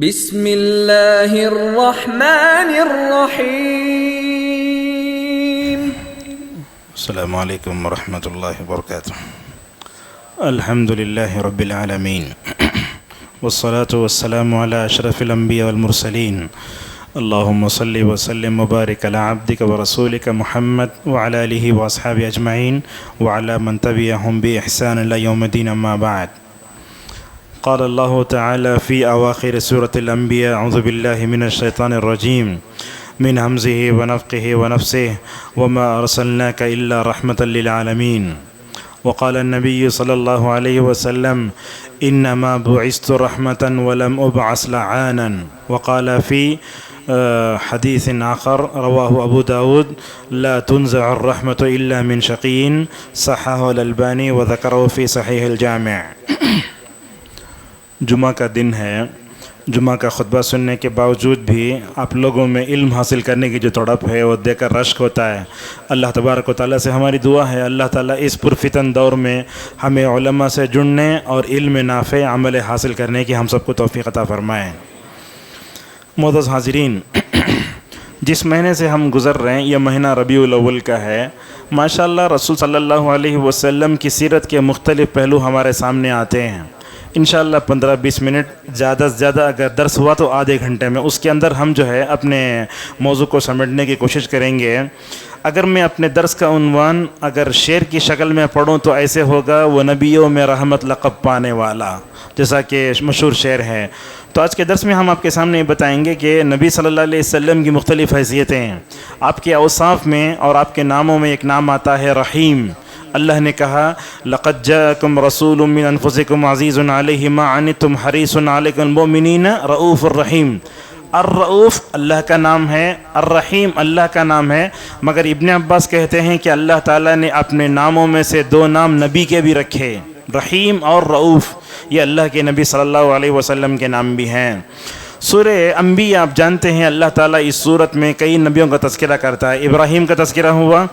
بسم اللہ الرحمن الرحیم۔ السلام علیکم ورحمۃ اللہ وبرکاتہ۔ الحمد للہ رب العالمین والصلاة والسلام علی اشرف الانبیاء والمرسلین، اللہم صلی وسلم وبارک علی عبدک ورسولک محمد وعلی آلہ واصحابہ اجمعین وعلی من تبعہم بإحسان الی یوم الدین، اما بعد۔ قال اللہ تعالی فی اواخر سورة الانبیاء اعوذ باللہ من الشیطان الرجیم من حمزه ونفخه ونفسه وما ارسلناک الا رحمة للعالمین۔ وقال النبي صلى الله عليه وسلم انما بعثت رحمة ولم ابعث لعانا۔ وقال في حديث آخر رواه ابو داود لا تنزع الرحمة الا من شقي، صححه الالباني وذكره في صحيح الجامع۔ جمعہ کا دن ہے، جمعہ کا خطبہ سننے کے باوجود بھی آپ لوگوں میں علم حاصل کرنے کی جو تڑپ ہے وہ دیکھ کر رشک ہوتا ہے۔ اللہ تبارک و تعالیٰ سے ہماری دعا ہے اللہ تعالیٰ اس پرفتن دور میں ہمیں علماء سے جڑنے اور علم نافع عمل حاصل کرنے کی ہم سب کو توفیق عطا فرمائے۔ معزز حاضرین، جس مہینے سے ہم گزر رہے ہیں یہ مہینہ ربیع الاول کا ہے۔ ماشاءاللہ رسول صلی اللہ علیہ وسلم کی سیرت کے مختلف پہلو ہمارے سامنے آتے ہیں۔ انشاءاللہ 15-20 منٹ زیادہ سے زیادہ اگر درس ہوا تو آدھے گھنٹے میں، اس کے اندر ہم جو ہے اپنے موضوع کو سمیٹنے کی کوشش کریں گے۔ اگر میں اپنے درس کا عنوان اگر شعر کی شکل میں پڑھوں تو ایسے ہوگا وہ نبیوں میں رحمت لقب پانے والا، جیسا کہ مشہور شعر ہے۔ تو آج کے درس میں ہم آپ کے سامنے بتائیں گے کہ نبی صلی اللہ علیہ وسلم کی مختلف حیثیتیں ہیں۔ آپ کے اوصاف میں اور آپ کے ناموں میں ایک نام آتا ہے رحیم۔ اللہ نے کہا لقد جاءکم رسول من انفسکم عزیز علیہ ما عنتم حریص علیکم المؤمنین رؤوف الرحیم۔ الرؤوف اللہ کا نام ہے، الرحیم اللہ کا نام ہے، مگر ابن عباس کہتے ہیں کہ اللہ تعالیٰ نے اپنے ناموں میں سے دو نام نبی کے بھی رکھے، رحیم اور رؤوف، یہ اللہ کے نبی صلی اللہ علیہ وسلم کے نام بھی ہیں۔ سورہ انبیاء آپ جانتے ہیں اللہ تعالیٰ اس صورت میں کئی نبیوں کا تذکرہ کرتا ہے۔ ابراہیم کا تذکرہ ہوا،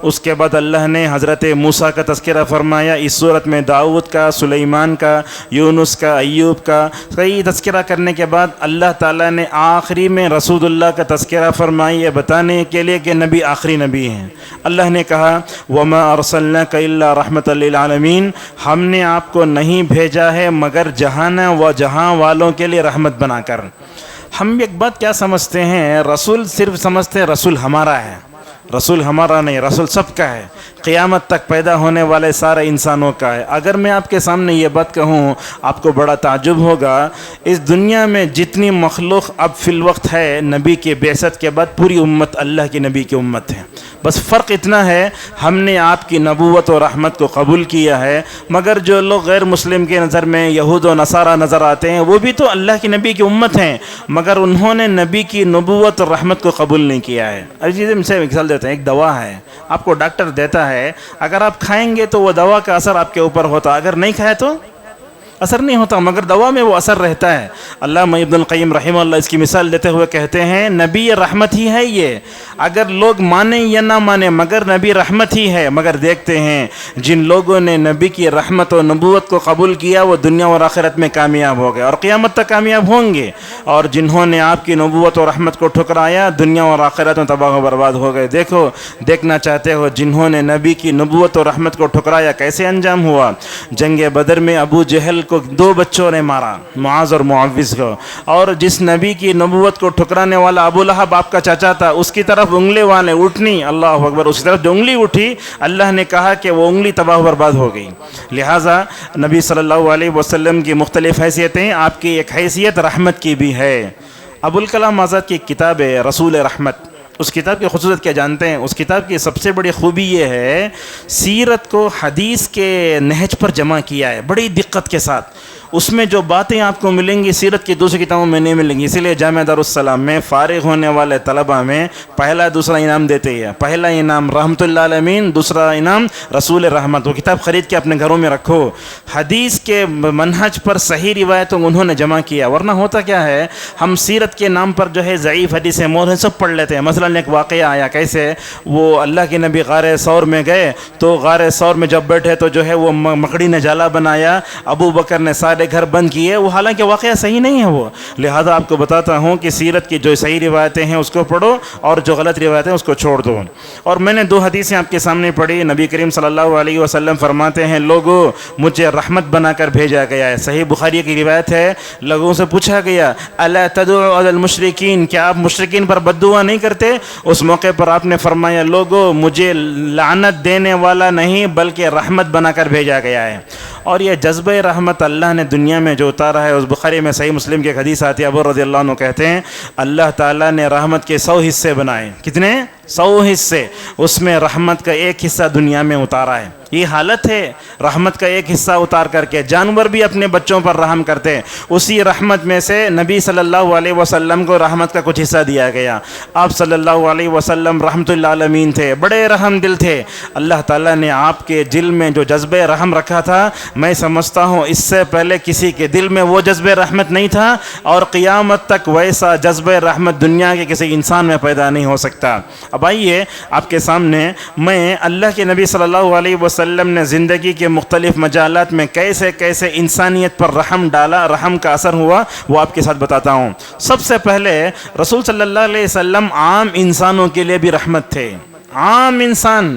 اس کے بعد اللہ نے حضرت موسیٰ کا تذکرہ فرمایا، اس صورت میں داؤد کا، سلیمان کا، یونس کا، ایوب کا کئی تذکرہ کرنے کے بعد اللہ تعالیٰ نے آخری میں رسول اللہ کا تذکرہ فرمایا، یہ بتانے کے لیے کہ نبی آخری نبی ہیں۔ اللہ نے کہا وما ارسلناک الا رحمۃ للعالمین، ہم نے آپ کو نہیں بھیجا ہے مگر جہان و جہاں والوں کے لیے رحمت بنا کر۔ ہم ایک بات کیا سمجھتے ہیں، رسول صرف سمجھتے ہیں رسول ہمارا ہے، رسول ہمارا نہیں، رسول سب کا ہے، قیامت تک پیدا ہونے والے سارے انسانوں کا ہے۔ اگر میں آپ کے سامنے یہ بات کہوں آپ کو بڑا تعجب ہوگا، اس دنیا میں جتنی مخلوق اب فی الوقت ہے نبی کے بعثت کے بعد پوری امت اللہ کی نبی کی امت ہے، بس فرق اتنا ہے ہم نے آپ کی نبوت و رحمت کو قبول کیا ہے، مگر جو لوگ غیر مسلم کے نظر میں یہود و نصارہ نظر آتے ہیں وہ بھی تو اللہ کی نبی کی امت ہیں، مگر انہوں نے نبی کی نبوت اور رحمت کو قبول نہیں کیا ہے۔ عزیزم سے مثال دیتے ہیں، ایک دوا ہے، آپ کو ڈاکٹر دیتا ہے، اگر آپ کھائیں گے تو وہ دوا کا اثر آپ کے اوپر ہوتا، اگر نہیں کھائے تو اثر نہیں ہوتا، مگر دوا میں وہ اثر رہتا ہے۔ علامہ ابن القیم رحمہ اللہ اس کی مثال دیتے ہوئے کہتے ہیں نبی رحمت ہی ہے یہ، اگر لوگ مانیں یا نہ مانیں مگر نبی رحمت ہی ہے۔ مگر دیکھتے ہیں جن لوگوں نے نبی کی رحمت و نبوت کو قبول کیا وہ دنیا اور آخرت میں کامیاب ہو گئے اور قیامت تک کامیاب ہوں گے، اور جنہوں نے آپ کی نبوت و رحمت کو ٹھکرایا دنیا اور آخرت میں تباہ و برباد ہو گئے۔ دیکھنا چاہتے ہو جنہوں نے نبی کی نبوت و رحمت کو ٹھکرایا کیسے انجام ہوا؟ جنگ بدر میں ابو جہل کو دو بچوں نے مارا، معاذ اور معوذ کو، اور جس نبی کی نبوت کو ٹھکرانے والا ابو لہب آپ کا چاچا تھا اس کی طرف انگلی والے اٹھنی، اللہ اکبر، اس کی طرف جو انگلی اٹھی اللہ نے کہا کہ وہ انگلی تباہ و برباد ہو گئی۔ لہٰذا نبی صلی اللہ علیہ وسلم کی مختلف حیثیتیں، آپ کی ایک حیثیت رحمت کی بھی ہے۔ ابوالکلام آزاد کی کتاب ہے رسول رحمت، اس کتاب کی خصوصیت کیا جانتے ہیں؟ اس کتاب کی سب سے بڑی خوبی یہ ہے سیرت کو حدیث کے نہج پر جمع کیا ہے بڑی دقت کے ساتھ۔ اس میں جو باتیں آپ کو ملیں گی سیرت کی دوسری کتابوں میں نہیں ملیں گی، اسی لیے جامعہ دارالسلام میں فارغ ہونے والے طلباء میں پہلا دوسرا انعام دیتے ہیں، پہلا انعام رحمت اللہ عالمین، دوسرا انعام رسول رحمت۔ وہ کتاب خرید کے اپنے گھروں میں رکھو۔ حدیث کے منہج پر صحیح روایتوں انہوں نے جمع کیا، ورنہ ہوتا کیا ہے ہم سیرت کے نام پر جو ہے ضعیف حدیثیں موضوع سب پڑھ لیتے ہیں۔ مثلا ایک واقعہ آیا، کیسے وہ اللہ کے نبی غار ثور میں گئے تو غار ثور میں جب بیٹھے تو جو ہے وہ مکڑی نے جالا بنایا، ابو بکر نے سارے سارے گھر بند کیے، وہ حالانکہ واقعہ صحیح نہیں ہے وہ. لہذا آپ کو بتاتا ہوں کہ سیرت کی جو صحیح روایتیں ہیں اس کو پڑھو اور جو غلط روایتیں اس کو چھوڑ دو. اور میں نے 2 حدیثیں آپ کے سامنے پڑھی. نبی کریم صلی اللہ علیہ وسلم فرماتے ہیں لوگوں مجھے رحمت بنا کر بھیجا گیا ہے. صحیح بخاری کی روایت ہے، لوگوں سے پوچھا گیا الا تدعوا علی المشرکین، کیا آپ مشرکین پر بد دعا نہیں کرتے؟ اس موقع پر آپ نے فرمایا لوگوں مجھے لعنت دینے والا نہیں بلکہ رحمت بنا کر بھیجا گیا ہے. اور یہ جذبہ رحمت اللہ نے دنیا میں جو اتارا ہے، اس بخاری میں صحیح مسلم کی ایک حدیث آتی ہے، ابو رضی اللہ عنہ کہتے ہیں اللہ تعالیٰ نے رحمت کے 100 حصے بنائے. کتنے؟ 100 حصے. اس میں رحمت کا ایک حصہ دنیا میں اتارا ہے. یہ حالت ہے رحمت کا ایک حصہ اتار کر کے. جانور بھی اپنے بچوں پر رحم کرتے ہیں، اسی رحمت میں سے نبی صلی اللہ علیہ وسلم کو رحمت کا کچھ حصہ دیا گیا. آپ صلی اللہ علیہ وسلم رحمت للعالمین تھے، بڑے رحم دل تھے. اللہ تعالیٰ نے آپ کے دل میں جو جذبہ رحم رکھا تھا، میں سمجھتا ہوں اس سے پہلے کسی کے دل میں وہ جذبہ رحمت نہیں تھا، اور قیامت تک ویسا جذبہ رحمت دنیا کے کسی انسان میں پیدا نہیں ہو سکتا. اب آئیے آپ کے سامنے میں اللہ کے نبی صلی اللہ علیہ وسلم نے زندگی کے مختلف مجالات میں کیسے کیسے انسانیت پر رحم ڈالا، رحم کا اثر ہوا، وہ آپ کے ساتھ بتاتا ہوں. سب سے پہلے رسول صلی اللہ علیہ وسلم عام انسانوں کے لیے بھی رحمت تھے. عام انسان،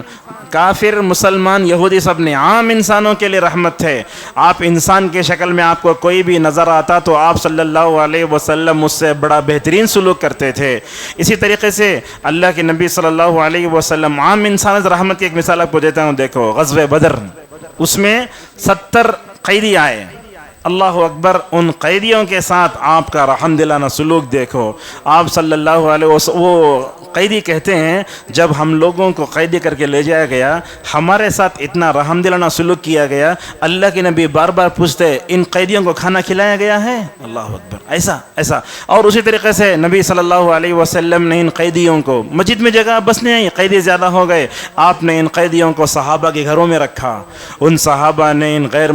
کافر، مسلمان، یہودی، سب نے عام انسانوں کے لیے رحمت تھے. آپ انسان کے شکل میں آپ کو کوئی بھی نظر آتا تو آپ صلی اللہ علیہ وسلم اس سے بڑا بہترین سلوک کرتے تھے. اسی طریقے سے اللہ کے نبی صلی اللہ علیہ وسلم عام انسان رحمت کی ایک مثال آپ کو دیتا ہوں. دیکھو غزوہ بدر، اس میں 70 قیدی آئے. اللہ اکبر. ان قیدیوں کے ساتھ آپ کا رحم دلانہ سلوک دیکھو. آپ صلی اللہ علیہ وسلم، وہ قیدی کہتے ہیں جب ہم لوگوں کو قیدی کر کے لے جایا گیا، ہمارے ساتھ اتنا رحم دلانہ سلوک کیا گیا، اللہ کے نبی بار بار پوچھتے ان قیدیوں کو کھانا کھلایا گیا ہے؟ اللہ اکبر. ایسا. اور اسی طریقے سے نبی صلی اللہ علیہ وسلم نے ان قیدیوں کو، مسجد میں جگہ بس نہیں آئی، قیدی زیادہ ہو گئے، آپ نے ان قیدیوں کو صحابہ کے گھروں میں رکھا. ان صحابہ نے ان غیر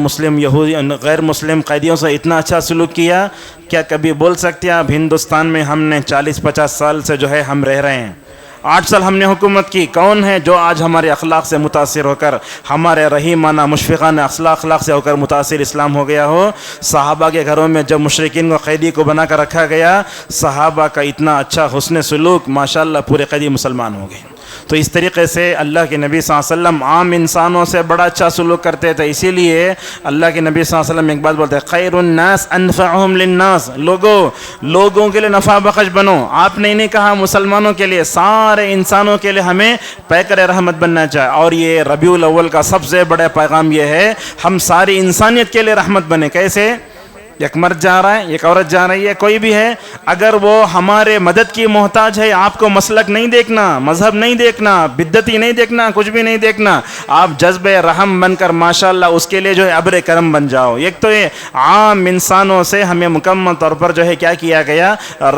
مسلم قیدیوں سے اتنا اچھا سلوک کیا. کیا کبھی بول سکتے ہیں آپ ہندوستان میں ہم نے 40-50 سال سے جو ہے ہم رہ رہے ہیں، 8 سال ہم نے حکومت کی، کون ہے جو آج ہمارے اخلاق سے متاثر ہو کر، ہمارے رحیمانہ مشفقانہ اخلاق سے ہو کر متاثر اسلام ہو گیا ہو؟ صحابہ کے گھروں میں جب مشرکین کو قیدی کو بنا کر رکھا گیا، صحابہ کا اتنا اچھا حسن سلوک، ماشاءاللہ پورے قیدی مسلمان ہو گئے. تو اس طریقے سے اللہ کے نبی صلی اللہ علیہ وسلم عام انسانوں سے بڑا اچھا سلوک کرتے تھے. اسی لیے اللہ کے نبی صلی اللہ علیہ وسلم ایک بات بولتے ہیں خیر الناس انفعهم للناس، لوگوں کے لیے نفع بخش بنو. آپ نے نہیں کہا مسلمانوں کے لیے، سارے انسانوں کے لیے ہمیں پیکر رحمت بننا چاہیے. اور یہ ربیع الاول کا سب سے بڑا پیغام یہ ہے ہم ساری انسانیت کے لیے رحمت بنے. کیسے؟ ایک مرد جا رہا ہے، ایک عورت جا رہی ہے، کوئی بھی ہے، اگر وہ ہمارے مدد کی محتاج ہے، آپ کو مسلک نہیں دیکھنا، مذہب نہیں دیکھنا، بدعتی نہیں دیکھنا، کچھ بھی نہیں دیکھنا، آپ جذب رحم بن کر ماشاءاللہ اس کے لیے جو ہے ابر کرم بن جاؤ. ایک تو یہ عام انسانوں سے ہمیں مکمل طور پر جو ہے کیا کیا گیا،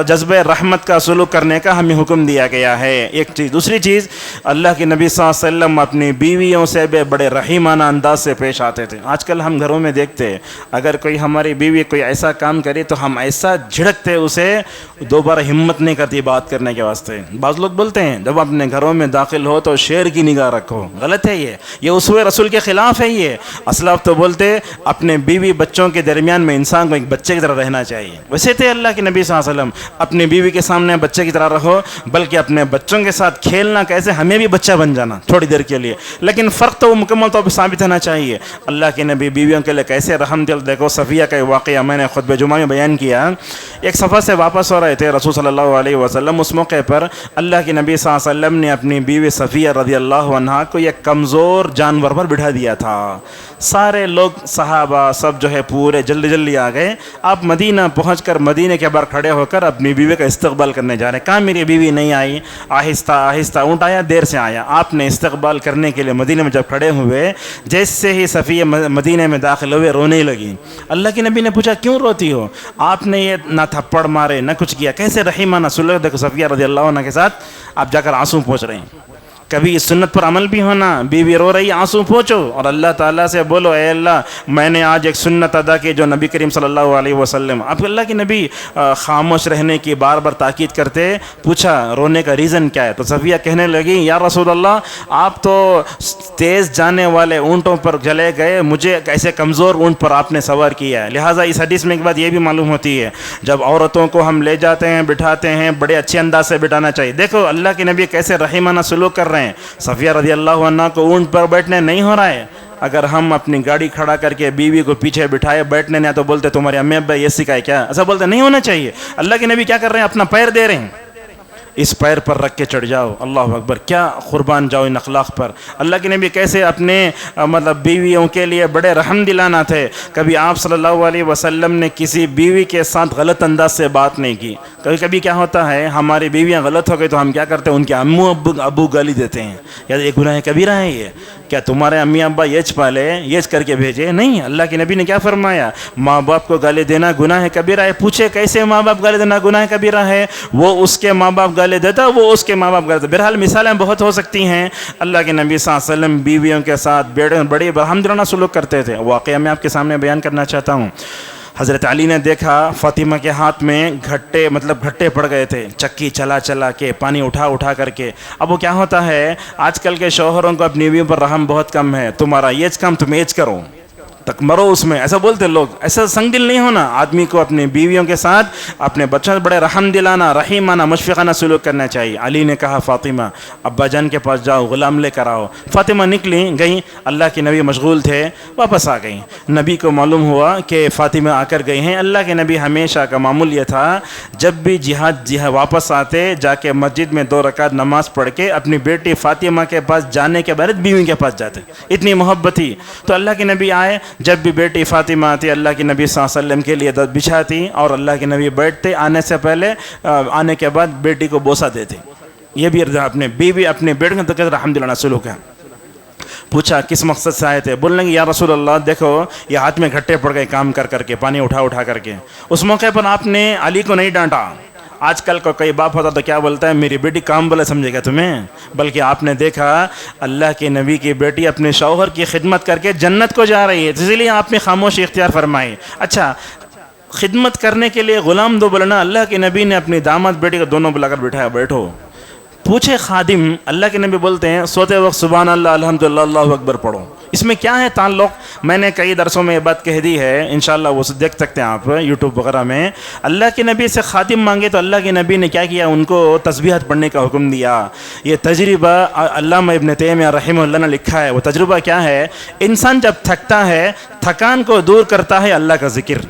جذب رحمت کا سلوک کرنے کا ہمیں حکم دیا گیا ہے. ایک چیز. دوسری چیز، اللہ کے نبی صلی اللہ علیہ وسلم اپنی بیویوں سے بھی بڑے رحیمانہ انداز سے پیش آتے تھے. آج کل ہم گھروں میں دیکھتے اگر کوئی ہماری بیوی کوئی ایسا کام کرے تو ہم ایسا جھڑکتے اسے، دوبارہ ہمت نہیں کرتی بات کرنے کے واسطے. بعض لوگ بولتے ہیں جب اپنے گھروں میں داخل ہو تو شیر کی نگاہ رکھو. غلط ہے یہ اسوہ رسول کے خلاف ہے. یہ اسلاف تو بولتے اپنے بیوی بچوں کے درمیان میں انسان کو ایک بچے کی طرح رہنا چاہیے. ویسے تھے اللہ کے نبی صلی اللہ علیہ وسلم، اپنی بیوی کے سامنے بچے کی طرح رکھو، بلکہ اپنے بچوں کے ساتھ کھیلنا کیسے ہمیں بھی بچہ بن جانا تھوڑی دیر کے لیے، لیکن فرق تو وہ مکمل طور پر ثابت ہونا چاہیے. اللہ کے نبی بیویوں کے لیے کیسے رحم دل. دیکھو صفیہ کا واقعہ میں نے خطبہ جمعہ میں بیان کیا. ایک سفر سے واپس ہو رہے تھے رسول صلی اللہ علیہ وسلم. اس موقع پر اللہ کے نبی صلی اللہ علیہ وسلم نے اپنی بیوی صفیہ رضی اللہ عنہا کو ایک کمزور جانور پر بٹھا دیا تھا. سارے لوگ صحابہ سب جو ہے پورے جلدی آ گئے. آپ مدینہ پہنچ کر مدینے کے باہر کھڑے ہو کر اپنی بیوی کا استقبال کرنے جا رہے ہیں. کہاں میری بیوی نہیں آئی؟ آہستہ اونٹ آیا، دیر سے آیا. آپ نے استقبال کرنے کے لیے مدینے میں جب کھڑے ہوئے، جیسے ہی صفیہ مدینے میں داخل ہوئے رونے لگی. اللہ کے نبی نے پوچھا کیوں روتی ہو؟ آپ نے یہ نہ تھپڑ مارے نہ کچھ کیا. کیسے رحیمانہ سلوک. دیکھو صفیہ رضی اللہ عنہ کے ساتھ آپ جا کر آنسو پہنچ رہے ہیں. کبھی اس سنت پر عمل بھی ہونا. بیوی رو رہی آنسو پوچھو اور اللہ تعالیٰ سے بولو اے اللہ میں نے آج ایک سنت ادا کی جو نبی کریم صلی اللہ علیہ وسلم. اب اللہ کے نبی خاموش رہنے کی بار بار تاکید کرتے. پوچھا رونے کا ریزن کیا ہے؟ تو صفیہ کہنے لگی یا رسول اللہ آپ تو تیز جانے والے اونٹوں پر چلے گئے, مجھے ایسے کمزور اونٹ پر آپ نے سوار کیا ہے. لہٰذا اس حدیث میں ایک بات یہ بھی معلوم ہوتی ہے, جب عورتوں کو ہم لے جاتے ہیں بٹھاتے ہیں بڑے اچھے انداز سے بٹھانا چاہیے. دیکھو اللہ کے نبی کیسے رحیمانہ سلوک کر رہے ہیں. صفیہ رضی اللہ عنہ کو اونٹ پر بیٹھنے نہیں ہو رہا ہے. اگر ہم اپنی گاڑی کھڑا کر کے بیوی کو پیچھے بٹھائے بیٹھنے نہیں تو بولتے تمہارے امی ابا یہ سکھائے کیا, ایسا بولتے نہیں ہونا چاہیے. اللہ کے نبی کیا کر رہے ہیں, اپنا پیر دے رہے ہیں, اس پیر پر رکھ کے چڑھ جاؤ. اللہ اکبر, کیا قربان جاؤ ان اخلاق پر. اللہ کے نبی کیسے اپنے مطلب بیویوں کے لیے بڑے رحم دلانا تھے. کبھی آپ صلی اللہ علیہ وسلم نے کسی بیوی کے ساتھ غلط انداز سے بات نہیں کی. کبھی کبھی کیا ہوتا ہے ہماری بیویاں غلط ہو گئی تو ہم کیا کرتے ہیں ان کے امو ابو گالی دیتے ہیں, یا یہ گناہ کبیرہ ہے. یہ کیا تمہارے امی ابا یہ پالے یہ کر کے بھیجے؟ نہیں, اللہ کے نبی نے کیا فرمایا, ماں باپ کو گالی دینا گناہ کبیرہ ہے. پوچھے کیسے ماں باپ گالی دینا گناہ کبیرہ ہے؟ وہ اس کے ماں باپ گالی دیتا, وہ اس کے ماں باپ گالی دیتا. بہرحال مثالیں بہت ہو سکتی ہیں. اللہ کے نبی صلی اللہ علیہ وسلم بیویوں کے ساتھ بڑی رحمدلانہ سلوک کرتے تھے. واقعہ میں آپ کے سامنے بیان کرنا چاہتا ہوں. حضرت علی نے دیکھا فاطمہ کے ہاتھ میں گھٹے پڑ گئے تھے, چکی چلا کے پانی اٹھا کر کے. اب وہ کیا ہوتا ہے آج کل کے شوہروں کو اپنی بیویوں پر رحم بہت کم ہے. تمہارا یہ کام تم ایج کرو تک مرو اس میں, ایسا بولتے لوگ. ایسا سنگ دل نہیں ہونا. آدمی کو اپنی بیویوں کے ساتھ اپنے بچوں سے بڑے رحم دلانا رحیمانہ مشفقانہ سلوک کرنا چاہیے. علی نے کہا فاطمہ ابا جان کے پاس جاؤ غلام لے کر آؤ. فاطمہ نکلی گئیں, اللہ کے نبی مشغول تھے, واپس آ گئیں. نبی کو معلوم ہوا کہ فاطمہ آ کر گئی ہیں. اللہ کے نبی ہمیشہ کا معمول یہ تھا جب بھی جہاد واپس آتے جا کے مسجد میں 2 رکعت نماز پڑھ کے اپنی بیٹی فاطمہ کے پاس جانے کے بعد بیوی کے پاس جاتے. اتنی محبت تھی. تو اللہ کے نبی آئے, جب بھی بیٹی فاطمہ آتی اللہ کے نبی صلی اللہ علیہ وسلم کے لیے بچھاتی اور اللہ کے نبی بیٹھتے. آنے سے پہلے آنے کے بعد بیٹی کو بوسہ دیتے. یہ بھی اپنے بیوی اپنے بیٹے کا رحم دلانا سلوک ہے. پوچھا کس مقصد سے آئے تھے؟ بولنے کہ یا رسول اللہ دیکھو یہ ہاتھ میں گھٹے پڑ گئے کام کر کے پانی اٹھا کر کے. اس موقع پر آپ نے علی کو نہیں ڈانٹا. آج کل کو کئی باپ ہوتا تو کیا بولتا ہے میری بیٹی کام بولے سمجھے گا تمہیں, بلکہ آپ نے دیکھا اللہ کے نبی کی بیٹی اپنے شوہر کی خدمت کر کے جنت کو جا رہی ہے, اسی لیے آپ نے خاموشی اختیار فرمائی. اچھا خدمت کرنے کے لیے غلام دو بولنا, اللہ کے نبی نے اپنی داماد بیٹی کو دونوں بلا کر بٹھایا بیٹھو. پوچھے خادم, اللہ کے نبی بولتے ہیں سوتے وقت سبحان اللہ الحمدللہ اللہ اکبر پڑھو. اس میں کیا ہے تعلق؟ میں نے کئی درسوں میں یہ بات کہہ دی ہے, انشاءاللہ وہ دیکھ سکتے ہیں آپ یوٹیوب وغیرہ میں. اللہ کے نبی سے خادم مانگے تو اللہ کے نبی نے کیا کیا, ان کو تسبیحات پڑھنے کا حکم دیا. یہ تجربہ علامہ ابن تیمیہ رحمہ اللہ نے لکھا ہے. وہ تجربہ کیا ہے, انسان جب تھکتا ہے تھکان کو دور کرتا ہے اللہ کا ذکر.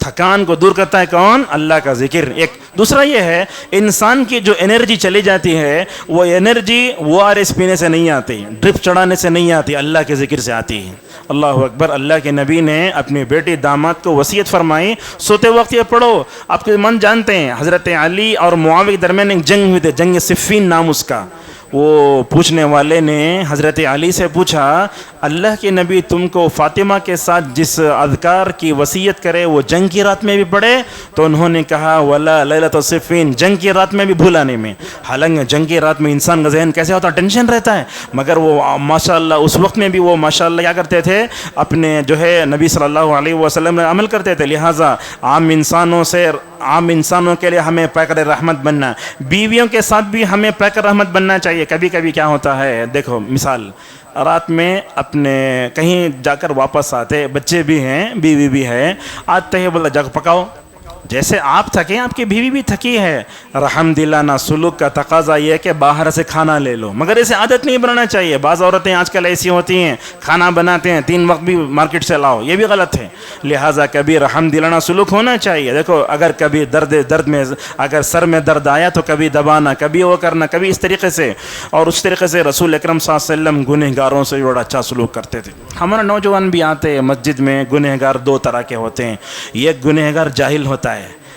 تھکان کو دور کرتا ہے کون؟ اللہ کا ذکر. ایک دوسرا یہ ہے انسان کی جو انرجی چلی جاتی ہے وہ انرجی ORS پینے سے نہیں آتی, ڈرپ چڑھانے سے نہیں آتی, اللہ کے ذکر سے آتی ہے. اللہ اکبر. اللہ کے نبی نے اپنی بیٹی داماد کو وصیت فرمائی سوتے وقت یہ پڑھو. آپ کے من جانتے ہیں حضرت علی اور معاویہ کے درمیان ایک جنگ ہوئی تھی, جنگ صفین نام اس کا. وہ پوچھنے والے نے حضرت علی سے پوچھا اللہ کے نبی تم کو فاطمہ کے ساتھ جس اذکار کی وصیت کرے وہ جنگ کی رات میں بھی پڑھے؟ تو انہوں نے کہا ولا لیلۃ الصفین, جنگ کی رات میں بھی بھولانے میں. حالانکہ جنگ کی رات میں انسان کا ذہن کیسے ہوتا ہے, ٹینشن رہتا ہے, مگر وہ ماشاءاللہ اس وقت میں بھی وہ ماشاءاللہ کیا کرتے تھے, اپنے جو ہے نبی صلی اللہ علیہ وسلم نے عمل کرتے تھے. لہٰذا عام انسانوں کے لیے ہمیں پیکر رحمت بننا, بیویوں کے ساتھ بھی ہمیں پیکر رحمت بننا چاہیے. کبھی کبھی کیا ہوتا ہے, دیکھو مثال رات میں اپنے کہیں جا کر واپس آتے, بچے بھی ہیں بیوی بھی ہے, آتے ہی بولا جگ پکاؤ. جیسے آپ تھکے آپ کی بیوی بھی تھکی ہے. رحم دلانا سلوک کا تقاضا یہ ہے کہ باہر سے کھانا لے لو, مگر اسے عادت نہیں بنانا چاہیے. بعض عورتیں آج کل ایسی ہوتی ہیں کھانا بناتے ہیں 3 وقت بھی مارکیٹ سے لاؤ, یہ بھی غلط ہے. لہٰذا کبھی رحم دلانا سلوک ہونا چاہیے. دیکھو اگر کبھی درد میں اگر سر میں درد آیا تو کبھی دبانا, کبھی وہ کرنا, کبھی اس طریقے سے. اور اس طریقے سے رسول اکرم صلی اللہ علیہ وسلم گنہگاروں سے بڑا اچھا سلوک کرتے تھے. ہمارا نوجوان بھی آتے ہیں مسجد میں, گنہگار 2 طرح کے ہوتے ہیں. ایک گنہگار جاہل ہوتا ہے,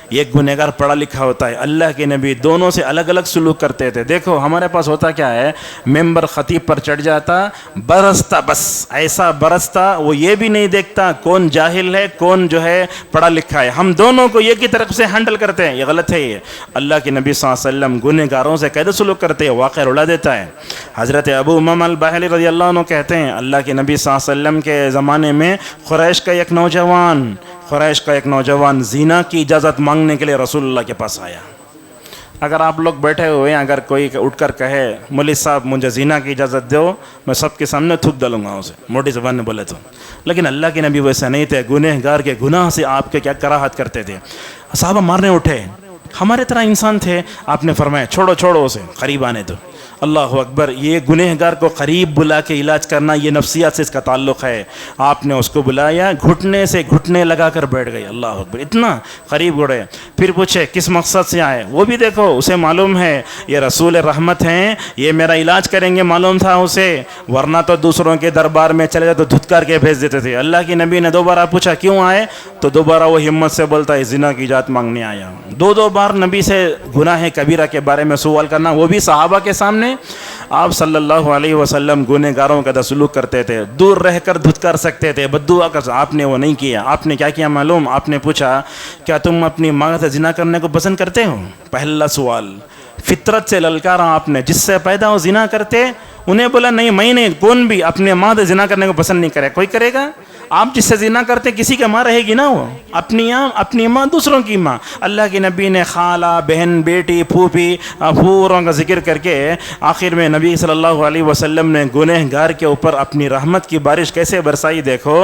ایک گنہگار پڑھا لکھا ہوتا ہے. اللہ کے نبی دونوں سے الگ الگ سلوک کرتے تھے. دیکھو ہمارے پاس ہوتا کیا ہے, ممبر خطیب پر چڑھ جاتا, برستا, بس ایسا برستا, وہ یہ بھی نہیں دیکھتا کون جاہل ہے کون جو ہے پڑھا لکھا ہے, ہم دونوں کو ایک ہی طرف سے ہینڈل کرتے ہیں. یہ غلط ہے. یہ اللہ کے نبی صلی اللہ علیہ وسلم گنہگاروں سے کیسے سلوک کرتے ہیں, واقعہ اڑا دیتا ہے. حضرت ابو امامہ الباہلی رضی اللہ عنہ کہتے ہیں اللہ کے نبی صلی اللہ علیہ وسلم کے زمانے میں قریش کا ایک نوجوان زنا کی اجازت مانگنے کے لیے رسول اللہ کے پاس آیا. اگر آپ لوگ بیٹھے ہوئے ہیں, اگر کوئی اٹھ کر کہے مولوی صاحب مجھے زنا کی اجازت دو, میں سب کے سامنے تھوک ڈالوں گا اسے, موٹی زبان میں بولے تو. لیکن اللہ کے نبی ویسا نہیں تھے. گنہگار کے گناہ سے آپ کے کیا کراہت کرتے تھے. صحابہ مارنے اٹھے, ہمارے طرح انسان تھے. آپ نے فرمایا چھوڑو اسے, قریب آنے دو. اللہ اکبر. یہ گنہگار کو قریب بلا کے علاج کرنا, یہ نفسیات سے اس کا تعلق ہے. آپ نے اس کو بلایا, گھٹنے سے گھٹنے لگا کر بیٹھ گئے. اللہ اکبر. اتنا قریب گڑے. پھر پوچھے کس مقصد سے آئے, وہ بھی دیکھو اسے معلوم ہے یہ رسول رحمت ہیں, یہ میرا علاج کریں گے, معلوم تھا اسے, ورنہ تو دوسروں کے دربار میں چلے جاتے تو دھتکار کے بھیج دیتے تھے. اللہ کے نبی نے دوبارہ پوچھا کیوں آئے, تو دوبارہ وہ ہمت سے بولتا ہے زنا کی اجازت مانگنے آیا. دو بار نبی سے گناہ کبیرہ کے بارے میں سوال کرنا, وہ بھی صحابہ کے سامنے. آپ صلی اللہ علیہ وسلم گنہگاروں کا سلوک کرتے تھے, دور رہ کر دھتکار سکتے تھے, بددعا کر. آپ نے وہ نہیں کیا. آپ نے کیا کیا معلوم, آپ نے پوچھا کیا تم اپنی ماں سے زنا کرنے کو پسند کرتے ہو. پہلا سوال فطرت سے للکارا آپ نے, جس سے پیدا ہو زنا کرتے. انہیں بولا نہیں, میں نہیں, کون بھی اپنے ماں سے زنا کرنے کو پسند نہیں کرے. کوئی کرے گا؟ آپ جس سے زنا کرتے کسی کا ماں رہے گی نا, وہ اپنی ماں دوسروں کی ماں. اللہ کے نبی نے خالہ, بہن, بیٹی, پھوپھی, پوروں کا ذکر کر کے آخر میں نبی صلی اللہ علیہ وسلم نے گنہگار کے اوپر اپنی رحمت کی بارش کیسے برسائی. دیکھو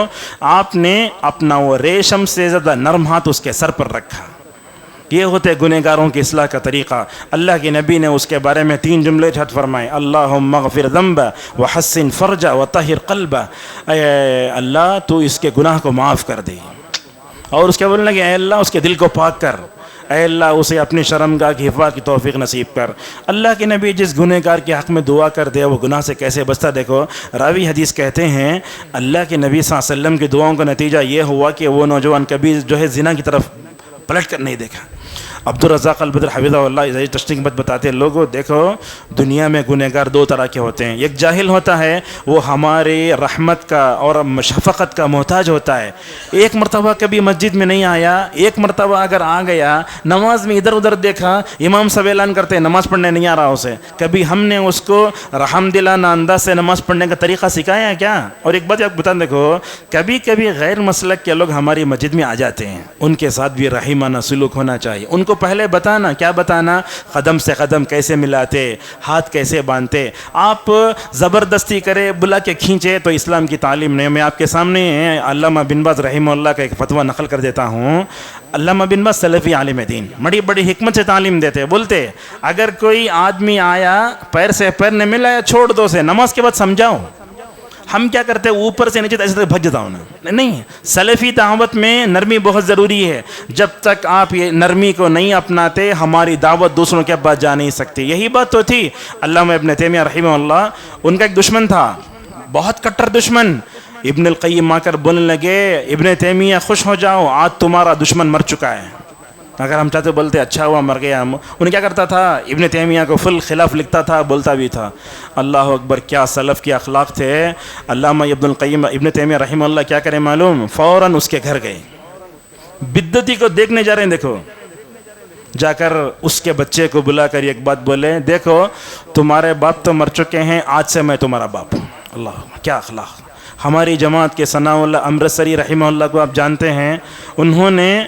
آپ نے اپنا وہ ریشم سے زیادہ نرم ہاتھ اس کے سر پر رکھا. یہ ہوتے گنہگاروں کی اصلاح کا طریقہ. اللہ کے نبی نے اس کے بارے میں 3 جملے چھت فرمائے, اللہم اغفر ذنب وحسن فرج وطہر قلب. اے اللہ تو اس کے گناہ کو معاف کر دے. اور اس کے بولنے لگے اے اللہ اس کے دل کو پاک کر, اے اللہ اسے اپنی شرمگاہ کی حفاظت کی توفیق نصیب کر. اللہ کے نبی جس گنہگار کے حق میں دعا کر دے وہ گناہ سے کیسے بچتا. دیکھو راوی حدیث کہتے ہیں اللہ کے نبی صلی اللہ علیہ وسلم کی دعاؤں کا نتیجہ یہ ہوا کہ وہ نوجوان کبھی جو ہے زنا کی طرف پلٹ کر نہیں دیکھا. عبد الرزاق البدر حفظہ اللہ ٹسٹنگ بات بتاتے ہیں لوگوں, دیکھو دنیا میں گنہگار 2 طرح کے ہوتے ہیں. ایک جاہل ہوتا ہے, وہ ہمارے رحمت کا اور شفقت کا محتاج ہوتا ہے. ایک مرتبہ کبھی مسجد میں نہیں آیا, ایک مرتبہ اگر آ گیا نماز میں ادھر ادھر دیکھا, امام صاحب اعلان کرتے ہیں نماز پڑھنے نہیں آ رہا اسے. کبھی ہم نے اس کو رحم دلانہ انداز سے نماز پڑھنے کا طریقہ سکھایا ہے کیا؟ اور ایک بات آپ بتا, دیکھو کبھی کبھی غیر مسلک کے لوگ ہماری مسجد میں آ جاتے ہیں, ان کے ساتھ بھی رحیمانہ سلوک ہونا چاہیے. ان کو پہلے بتانا, کیا بتانا, قدم سے قدم کیسے ملاتے, ہاتھ کیسے باندھتے. آپ زبردستی کرے بلا کے کھینچے تو اسلام کی تعلیم نہیں. میں آپ کے سامنے علامہ بن باز رحمہ اللہ کا ایک فتویٰ نقل کر دیتا ہوں. علامہ بن باز سلفی عالم دین, بڑی حکمت سے تعلیم دیتے. بولتے اگر کوئی آدمی آیا پیر سے پیر نے ملایا, چھوڑ دو اسے, نماز کے بعد سمجھاؤ. ہم کیا کرتے ہیں اوپر سے نیچے ایسے بھج جاتا ہوں نا, نہیں. سلفی دعوت میں نرمی بہت ضروری ہے. جب تک آپ یہ نرمی کو نہیں اپناتے ہماری دعوت دوسروں کے پاس جا نہیں سکتی. یہی بات تو تھی. علامہ ابن تیمیہ رحمہ اللہ, ان کا ایک دشمن تھا, بہت کٹر دشمن. ابن القیم آ کر بولنے لگے ابن تیمیہ خوش ہو جاؤ, آج تمہارا دشمن مر چکا ہے. اگر ہم چاہتے بولتے اچھا ہوا مر گیا. انہیں کیا کرتا تھا, ابن تیمیہ کو فل خلاف لکھتا تھا, بولتا بھی تھا. اللہ اکبر, کیا سلف کے اخلاق تھے. علامہ ابن تیمیہ رحمہ اللہ کیا کریں معلوم, فوراً اس کے گھر گئے, بدعتی کو دیکھنے جا رہے ہیں. دیکھو جا کر اس کے بچے کو بلا کر ایک بات بولے, دیکھو تمہارے باپ تو مر چکے ہیں, آج سے میں تمہارا باپ ہوں. اللہ کیا اخلاق. ہماری جماعت کے ثناء اللہ امرتسری رحمہ اللہ کو آپ جانتے ہیں, انہوں نے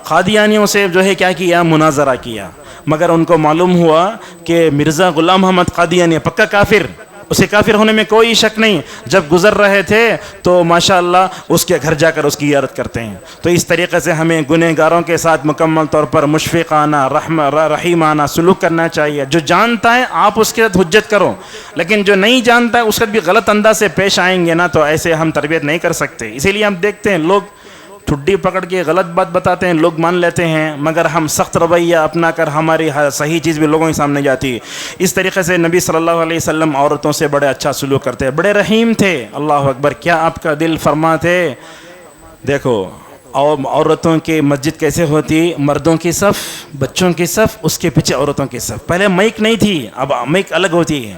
قادیانیوں سے جو ہے کیا کیا, مناظرہ کیا. مگر ان کو معلوم ہوا کہ مرزا غلام محمد قادیانی پکا کافر, اسے کافر ہونے میں کوئی شک نہیں. جب گزر رہے تھے تو ماشاءاللہ اس کے گھر جا کر اس کی عیادت کرتے ہیں. تو اس طریقے سے ہمیں گنہگاروں کے ساتھ مکمل طور پر مشفقانہ رحیمانہ سلوک کرنا چاہیے. جو جانتا ہے آپ اس کے ساتھ حجت کرو, لیکن جو نہیں جانتا ہے اس کا بھی غلط انداز سے پیش آئیں گے نا, تو ایسے ہم تربیت نہیں کر سکتے. اسی لیے ہم دیکھتے ہیں لوگ ٹھڈی پکڑ کے غلط بات بتاتے ہیں, لوگ مان لیتے ہیں, مگر ہم سخت رویہ اپنا کر ہماری صحیح چیز بھی لوگوں کے سامنے جاتی. اس طریقے سے نبی صلی اللہ علیہ وسلم عورتوں سے بڑے اچھا سلوک کرتے, بڑے رحیم تھے. اللہ اکبر, کیا آپ کا دل فرما تھے. دیکھو اور عورتوں کی مسجد کیسے ہوتی؟ مردوں کی صف، بچوں کی صف، اس کے پیچھے عورتوں کی صف. پہلے مائک نہیں تھی، اب مائک الگ ہوتی ہے.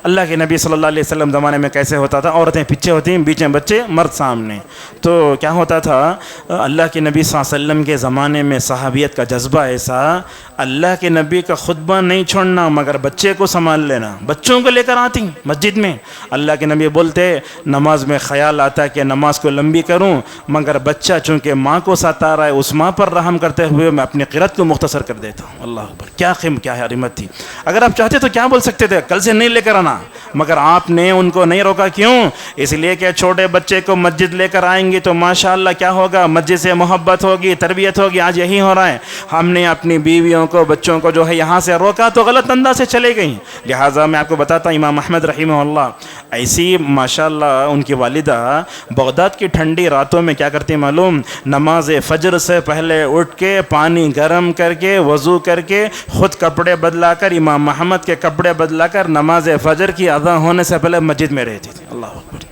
اللہ کے نبی صلی اللہ علیہ وسلم زمانے میں کیسے ہوتا تھا؟ عورتیں پیچھے ہوتی ہیں، بیچ میں بچے، مرد سامنے. تو کیا ہوتا تھا؟ اللہ کے نبی صلی اللہ علیہ وسلم کے زمانے میں صحابیت کا جذبہ ایسا، اللہ کے نبی کا خطبہ نہیں چھوڑنا مگر بچے کو سنبھال لینا. بچوں کو لے کر آتی مسجد میں. اللہ کے نبی بولتے نماز میں خیال آتا کہ نماز کو لمبی کروں، مگر بچہ چونکہ ماں کو ستا رہا ہے، اس ماں پر رحم کرتے ہوئے میں اپنی قرات کو مختصر کر دیتا ہوں. اللہ اکبر، کیا حرمت تھی. اگر آپ چاہتے تو کیا بول سکتے تھے؟ کل سے نہیں لے کر آنا. مگر آپ نے ان کو نہیں روکا. کیوں؟ اس لیے کہ چھوٹے بچے کو مسجد لے کر آئیں گے تو ماشاءاللہ کیا ہوگا؟ مسجد سے محبت ہوگی، تربیت ہوگی. آج یہی ہو رہا ہے. ہم نے اپنی بیویوں کو، بچوں کو جو ہے یہاں سے روکا تو غلط انداز سے چلے گئیں. لہٰذا میں آپ کو بتاتا ہوں، امام احمد رحمہ اللہ ایسی ماشاءاللہ ان کی والدہ بغداد کی ٹھنڈی راتوں میں کیا کرتی معلوم؟ نماز فجر سے پہلے اٹھ کے پانی گرم کر کے وضو کر کے خود کپڑے بدلا کر، امام محمد کے کپڑے بدلا کر نماز فجر کی اذان ہونے سے پہلے مسجد میں رہتی تھی. اللہ اکبر.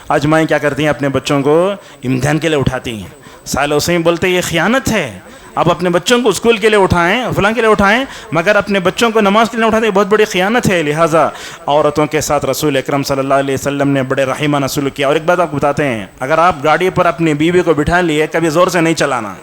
آج مائیں کیا کرتی ہیں؟ اپنے بچوں کو امتحان کے لیے اٹھاتی ہیں. سال حسین بولتے یہ خیانت ہے. آپ اپنے بچوں کو اسکول کے لیے اٹھائیں، فلاں کے لیے اٹھائیں، مگر اپنے بچوں کو نماز کے لیے اٹھاتے ہیں، بہت بڑی خیانت ہے. لہٰذا عورتوں کے ساتھ رسول اکرم صلی اللہ علیہ وسلم نے بڑے رحیمانہ سلوک کیا. اور ایک بات آپ کو بتاتے ہیں، اگر آپ گاڑی پر اپنی بیوی کو بٹھا لیے کبھی زور سے نہیں چلانا.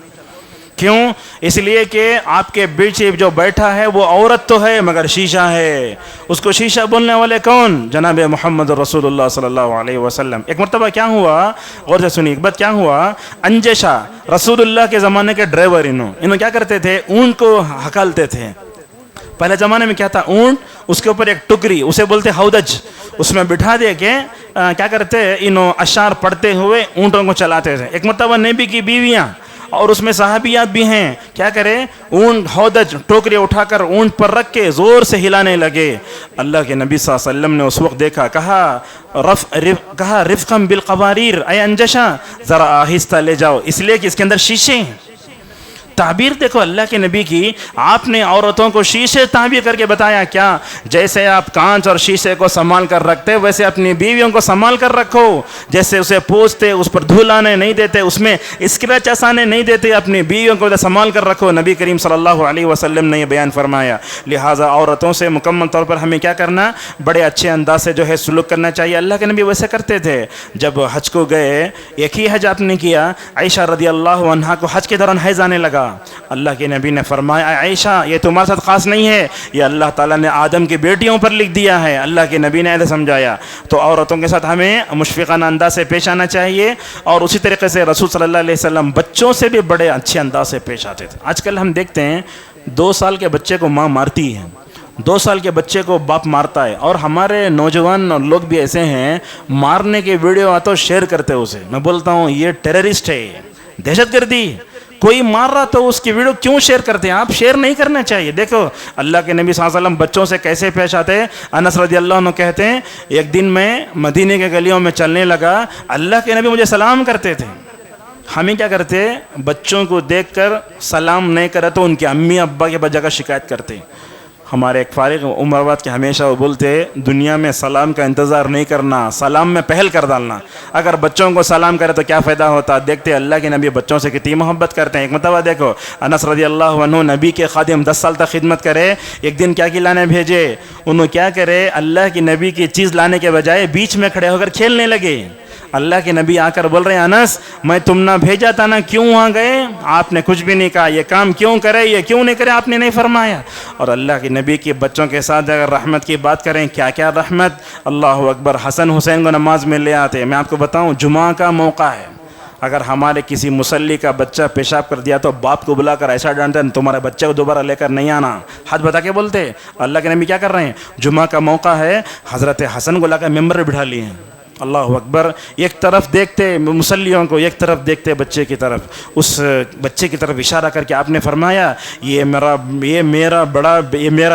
کیوں؟ اس لیے کہ آپ کے بیچ جو بیٹھا ہے وہ عورت تو ہے مگر شیشہ ہے. اس کو شیشہ بولنے والے کون؟ جناب محمد رسول اللہ صلی اللہ علیہ وسلم. ایک مرتبہ کیا ہوا؟ غور سے سنیے ایک بات. کیا ہوا؟ انجشہ رسول اللہ کے زمانے کے ڈرائیور، انہوں کیا کرتے تھے؟ اونٹ کو ہکالتے تھے. پہلے زمانے میں کیا تھا؟ اونٹ، اس کے اوپر ایک ٹکری، اسے بولتے ہودج، اس میں بٹھا دے کے کیا کرتے؟ انہوں اشعار پڑھتے ہوئے اونٹوں کو چلاتے تھے. ایک مرتبہ نبی کی بیویاں اور اس میں صحابیات بھی ہیں، کیا کرے؟ اونٹ ہودج ٹوکری اٹھا کر اونٹ پر رکھ کے زور سے ہلانے لگے. اللہ کے نبی صلی اللہ علیہ وسلم نے اس وقت دیکھا، کہا رفقم بالقواریر، اے انجشا ذرا آہستہ لے جاؤ، اس لیے کہ اس کے اندر شیشے ہیں. تعبیر دیکھو اللہ کے نبی کی. آپ نے عورتوں کو شیشے تعبیر کر کے بتایا. کیا؟ جیسے آپ کانچ اور شیشے کو سنبھال کر رکھتے ویسے اپنی بیویوں کو سنبھال کر رکھو. جیسے اسے پوچھتے، اس پر دھول آنے نہیں دیتے، اس میں اسکریچ آنے نہیں دیتے، اپنی بیویوں کو سنبھال کر رکھو. نبی کریم صلی اللہ علیہ وسلم نے یہ بیان فرمایا. لہٰذا عورتوں سے مکمل طور پر ہمیں کیا کرنا؟ بڑے اچھے انداز سے جو ہے سلوک کرنا چاہیے. اللہ کے نبی ویسے کرتے تھے. جب حج کو گئے، ایک ہی حج آپ نے کیا. عائشہ رضی اللہ عنہا کو حج کے دوران حیض آنے لگا. اللہ کے نبی نے فرمایا، عائشہ یہ تمہارے ساتھ خاص نہیں ہے، یہ اللہ تعالیٰ نے آدم کی بیٹیوں پر لکھ دیا ہے. اللہ کے نبی نے ایسے سمجھایا. تو عورتوں کے ساتھ ہمیں مشفقانہ انداز سے پیش آنا چاہیے. اور اسی طریقے سے رسول صلی اللہ علیہ وسلم بچوں سے بھی بڑے اچھے انداز سے پیش آتے تھے. آج کل ہم دیکھتے ہیں 2 سال کے بچے کو ماں مارتی ہے، 2 سال کے بچے کو باپ مارتا ہے. اور ہمارے نوجوان لوگ بھی ایسے ہیں، مارنے کے ویڈیو آتا شیئر کرتے اسے. میں بولتا ہوں یہ ٹیررسٹ ہے، دہشت گردی. کوئی مار رہا تو اس کی ویڈیو کیوں شیئر کرتے ہیں؟ آپ شیئر نہیں کرنا چاہیے. دیکھو اللہ کے نبی صلی اللہ علیہ وسلم بچوں سے کیسے پیش آتے ہیں. انس رضی اللہ عنہ کہتے ہیں ایک دن میں مدینے کے گلیوں میں چلنے لگا، اللہ کے نبی مجھے سلام کرتے تھے. ہمیں کیا کرتے؟ بچوں کو دیکھ کر سلام نہیں کرے تو ان کے امی ابا کے بجا کا شکایت کرتے. ہمارے ایک فارغ عمر آباد کے ہمیشہ وہ بولتے دنیا میں سلام کا انتظار نہیں کرنا، سلام میں پہل کر ڈالنا. اگر بچوں کو سلام کرے تو کیا فائدہ ہوتا؟ دیکھتے اللہ کے نبی بچوں سے کتنی محبت کرتے ہیں. ایک مرتبہ دیکھو انس رضی اللہ عنہ نبی کے خادم 10 سال تک خدمت کرے. ایک دن کیا لانے بھیجے، انہوں کیا کرے؟ اللہ کی نبی کی چیز لانے کے بجائے بیچ میں کھڑے ہو کر کھیلنے لگے. اللہ کے نبی آ کر بول رہے ہیں انس میں تم نہ بھیجا تھا نا، کیوں وہاں گئے؟ آپ نے کچھ بھی نہیں کہا. یہ کام کیوں کرے، یہ کیوں نہیں کرے، آپ نے نہیں فرمایا. اور اللہ کے نبی کے بچوں کے ساتھ اگر رحمت کی بات کریں، کیا کیا رحمت. اللہ اکبر. حسن حسین کو نماز میں لے آتے. میں آپ کو بتاؤں جمعہ کا موقع ہے، اگر ہمارے کسی مصلی کا بچہ پیشاب کر دیا تو باپ کو بلا کر ایسا ڈانٹتے ہیں تمہارے بچے کو دوبارہ لے کر نہیں آنا. ہاتھ بتا کے بولتے. اللہ کے نبی کیا کر رہے ہیں؟ جمعہ کا موقع ہے، حضرت حسن کو لا کر ممبر پہ بٹھا لیے ہیں. اللہ اکبر. ایک طرف دیکھتے مصلیوں کو، ایک طرف دیکھتے بچے کی طرف. اس بچے کی طرف اشارہ کر کے آپ نے فرمایا یہ میرا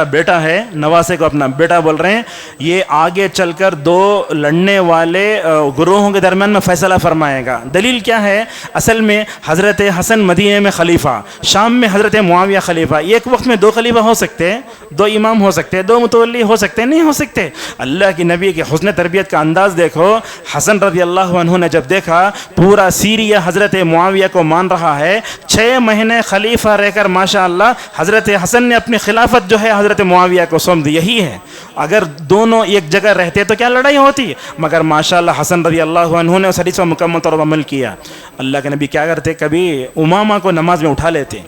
بیٹا ہے. نواسے کو اپنا بیٹا بول رہے ہیں. یہ آگے چل کر 2 لڑنے والے گروہوں کے درمیان میں فیصلہ فرمائے گا. دلیل کیا ہے؟ اصل میں حضرت حسن مدینے میں خلیفہ، شام میں حضرت معاویہ خلیفہ. ایک وقت میں 2 خلیفہ ہو سکتے ہیں، 2 امام ہو سکتے ہیں، 2 متولی ہو سکتے ہیں؟ نہیں ہو سکتے. اللہ کی نبی کے حسن تربیت کا انداز دیکھو. حسن رضی اللہ عنہ نے جب دیکھا پورا سیریا حضرت معاویہ کو مان رہا ہے، 6 مہینے خلیفہ رہ کر ماشاءاللہ حضرت حسن نے اپنی خلافت جو ہے حضرت معاویہ کو سونپ دی. یہی ہے، اگر دونوں ایک جگہ رہتے تو کیا لڑائی ہوتی، مگر ماشاءاللہ حسن رضی اللہ عنہ نے اس حدیث پر مکمل طور پر عمل کیا. اللہ کے نبی کیا کرتے، کبھی امامہ کو نماز میں اٹھا لیتے.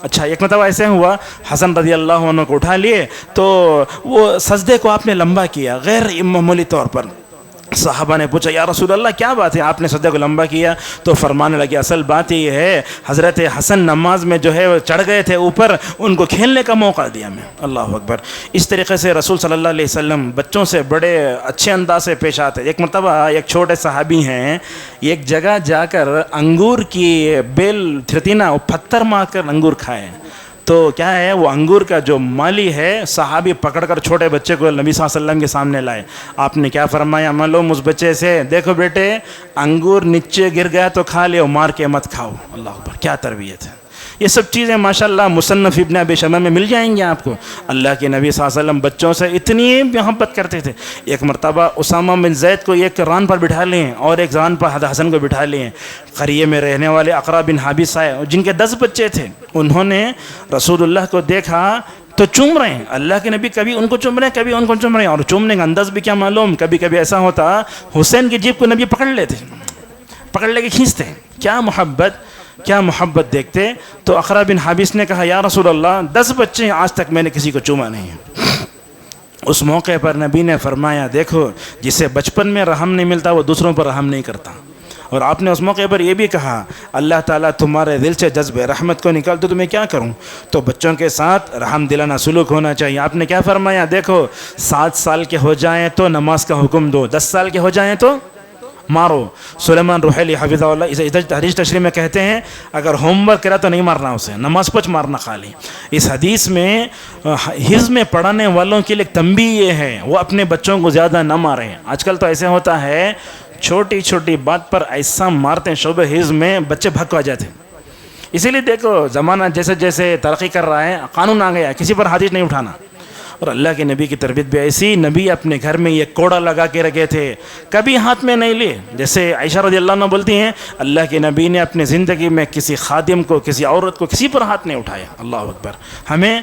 اچھا ایک مرتبہ ایسے ہوا حسن رضی اللہ عنہ کو اٹھا لیے تو وہ سجدے کو آپ نے لمبا کیا غیر معمولی طور پر. صحابہ نے پوچھا یا رسول اللہ کیا بات ہے، آپ نے سجدے کو لمبا کیا؟ تو فرمانے لگے اصل بات یہ ہے حضرت حسن نماز میں جو ہے چڑھ گئے تھے اوپر، ان کو کھیلنے کا موقع دیا میں. اللہ اکبر. اس طریقے سے رسول صلی اللہ علیہ وسلم بچوں سے بڑے اچھے انداز سے پیش آتے. ایک مرتبہ ایک چھوٹے صحابی ہیں، ایک جگہ جا کر انگور کی بیل تھی نا، وہ پتھر مار کر انگور کھائے. تو کیا ہے، وہ انگور کا جو مالی ہے صحابی پکڑ کر چھوٹے بچے کو نبی صلی اللہ علیہ وسلم کے سامنے لائے. آپ نے کیا فرمایا، معلوم اس بچے سے، دیکھو بیٹے انگور نیچے گر گیا تو کھا لے، مار کے مت کھاؤ. اللہ اکبر. کیا تربیت ہے. یہ سب چیزیں ماشاءاللہ مصنف ابن ابی شیبہ میں مل جائیں گے آپ کو. اللہ کے نبی صلی اللہ علیہ وسلم بچوں سے اتنی محبت کرتے تھے. ایک مرتبہ اسامہ بن زید کو ایک ران پر بٹھا لیں اور ایک ران پر حسن کو بٹھا لیں. قریے میں رہنے والے اقرا بن حابس آئے جن کے 10 بچے تھے. انہوں نے رسول اللہ کو دیکھا تو چوم رہے ہیں. اللہ کے نبی کبھی ان کو چوم رہے ہیں کبھی ان کو چوم رہے ہیں. اور چومنے کا انداز بھی کیا معلوم، کبھی کبھی ایسا ہوتا حسین کی جیب کو نبی پکڑ لیتے، پکڑ لے کے کھینچتے. کیا محبت، کیا محبت دیکھتے. تو اقرا بن حابس نے کہا یا رسول اللہ 10 بچے ہیں، آج تک میں نے کسی کو چوما نہیں ہے. اس موقع پر نبی نے فرمایا دیکھو جسے بچپن میں رحم نہیں ملتا وہ دوسروں پر رحم نہیں کرتا. اور آپ نے اس موقع پر یہ بھی کہا اللہ تعالیٰ تمہارے دل سے جذب رحمت کو نکال دو تو میں کیا کروں. تو بچوں کے ساتھ رحم دلانا سلوک ہونا چاہیے. آپ نے کیا فرمایا، دیکھو 7 سال کے ہو جائیں تو نماز کا حکم دو، 10 سال کے ہو جائیں تو مارو. سلیمان روحیلی حفظہ اللہ اس حدیث تشریح میں کہتے ہیں اگر ہوم ورک کرا تو نہیں مارنا اسے، نماز پچ مارنا خالی. اس حدیث میں حفظ میں پڑھانے والوں کے لیے تنبیہ یہ ہے وہ اپنے بچوں کو زیادہ نہ ماریں. آج کل تو ایسے ہوتا ہے چھوٹی چھوٹی بات پر ایسا مارتے ہیں شعبہ حفظ میں بچے بھگ آ جاتے ہیں. اسی لیے دیکھو زمانہ جیسے جیسے ترقی کر رہا ہے قانون آ گیا کسی پر ہاتھ نہیں اٹھانا. اور اللہ کے نبی کی تربیت بھی ایسی، نبی اپنے گھر میں یہ کوڑا لگا کے رکھے تھے، کبھی ہاتھ میں نہیں لیے. جیسے عائشہ رضی اللہ عنہ بولتی ہیں اللہ کے نبی نے اپنے زندگی میں کسی خادم کو، کسی عورت کو، کسی پر ہاتھ نہیں اٹھایا. اللہ اکبر. ہمیں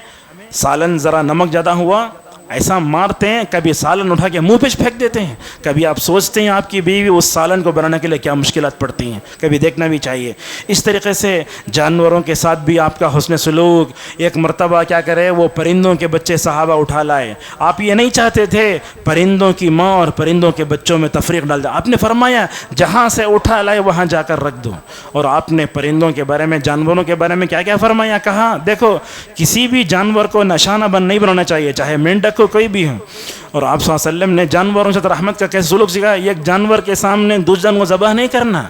سالن ذرا نمک زیادہ ہوا ایسا مارتے ہیں، کبھی سالن اٹھا کے منہ پہ پھینک دیتے ہیں. کبھی آپ سوچتے ہیں آپ کی بیوی اس سالن کو بنانے کے لیے کیا مشکلات پڑتی ہیں، کبھی دیکھنا بھی چاہیے. اس طریقے سے جانوروں کے ساتھ بھی آپ کا حسن سلوک. ایک مرتبہ کیا کرے وہ پرندوں کے بچے صحابہ اٹھا لائے. آپ یہ نہیں چاہتے تھے پرندوں کی ماں اور پرندوں کے بچوں میں تفریق ڈال دیں. آپ نے فرمایا جہاں سے اٹھا لائے وہاں جا کر رکھ دو. اور آپ نے پرندوں کے بارے میں، جانوروں کے بارے میں کیا کیا فرمایا، کہا دیکھو کسی بھی جانور کو نشانہ نہیں بنانا چاہیے، چاہے مینڈک کو کوئی بھی ہو. اور آپ صلی اللہ علیہ وسلم نے جانوروں سے رحمت کا کیسے سلوک سکھایا. ایک جانور کے سامنے دوسرے جانور کو ذبح نہیں کرنا.